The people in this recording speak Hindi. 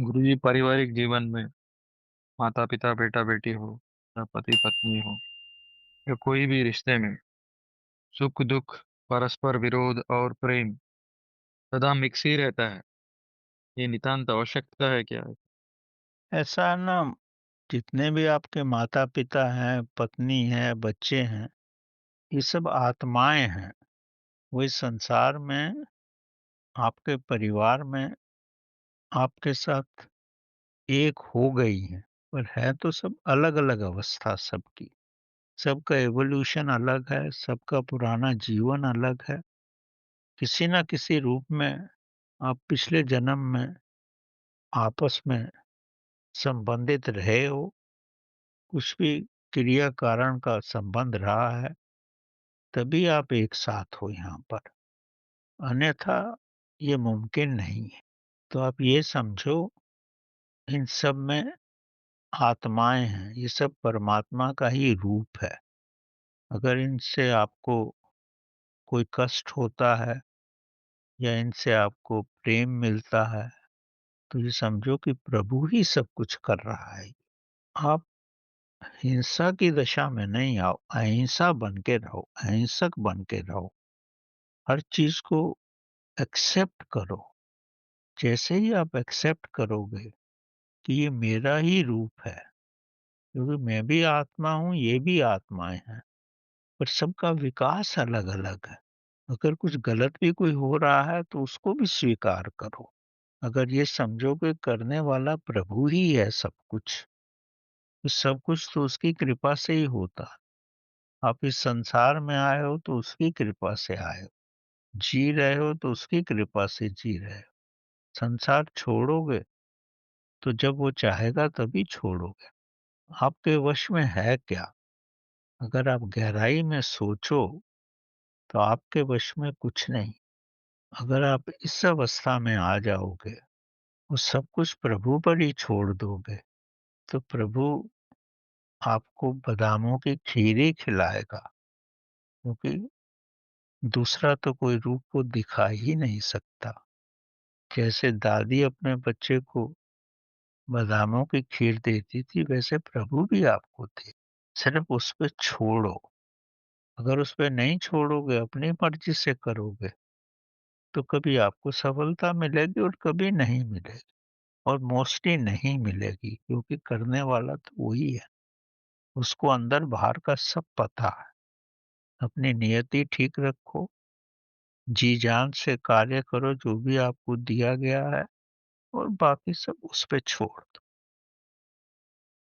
गुरुजी, पारिवारिक जीवन में माता पिता बेटा बेटी हो या पति पत्नी हो या कोई भी रिश्ते में सुख दुख, परस्पर विरोध और प्रेम सदा मिक्स ही रहता है। ये नितांत आवश्यकता है क्या? ऐसा ना, जितने भी आपके माता-पिता हैं, पत्नी है, बच्चे हैं, ये सब आत्माएँ हैं। वो इस संसार में, आपके परिवार में आपके साथ एक हो गई हैं, पर है तो सब अलग-अलग अवस्था सबकी। सबका इवोल्यूशन अलग है, सबका पुराना जीवन अलग है। किसी न किसी रूप में आप पिछले जन्म में आपस में संबंधित रहे हो, कुछ भी क्रिया कारण का संबंध रहा है, तभी आप एक साथ हो यहाँ पर, अन्यथा ये मुमकिन नहीं है। तो आप ये समझो, इन सब में आत्माएँ हैं, ये सब परमात्मा का ही रूप है। अगर इनसे आपको कोई कष्ट होता है या इनसे आपको प्रेम मिलता है, तो ये समझो कि प्रभु ही सब कुछ कर रहा है। आप हिंसा की दशा में नहीं आओ, अहिंसा बन के रहो, अहिंसक बन के रहो। हर चीज़ को एक्सेप्ट करो। जैसे ही आप एक्सेप्ट करोगे कि ये मेरा ही रूप है, क्योंकि मैं भी आत्मा हूँ, ये भी आत्माएँ हैं, पर सबका विकास अलग-अलग है। अगर कुछ गलत भी कोई हो रहा है तो उसको भी स्वीकार करो। अगर ये समझो कि करने वाला प्रभु ही है सब कुछ, तो सब कुछ तो उसकी कृपा से ही होता है। आप इस संसार में आए हो तो उसकी कृपा से आए हो, जी रहे हो तो उसकी कृपा से जी रहे हो। संसार छोड़ोगे तो जब वो चाहेगा तभी छोड़ोगे। आपके वश में है क्या? अगर आप गहराई में सोचो, तो आपके वश में कुछ नहीं। अगर आप इस अवस्था में आ जाओगे, वो सब कुछ प्रभु पर ही छोड़ दोगे, तो प्रभु आपको बादामों की खीर ही खिलाएगा, क्योंकि दूसरा तो कोई रूप वो दिखा ही नहीं सकता। जैसे दादी अपने बच्चे को बादामों की खीर देती थी, वैसे प्रभु भी आपको दे। सिर्फ उस पे छोड़ो। अगर उस पे नहीं छोड़ोगे, अपनी मर्ज़ी से करोगे, तो कभी आपको सफलता मिलेगी और कभी नहीं मिलेगी, और मोस्टली नहीं मिलेगी, क्योंकि करने वाला तो वही है। उसको अंदर-बाहर का सब पता है। अपनी नियति ठीक रखो, जी-जान से कार्य करो जो भी आपको दिया गया है, और बाकी सब उस पे छोड़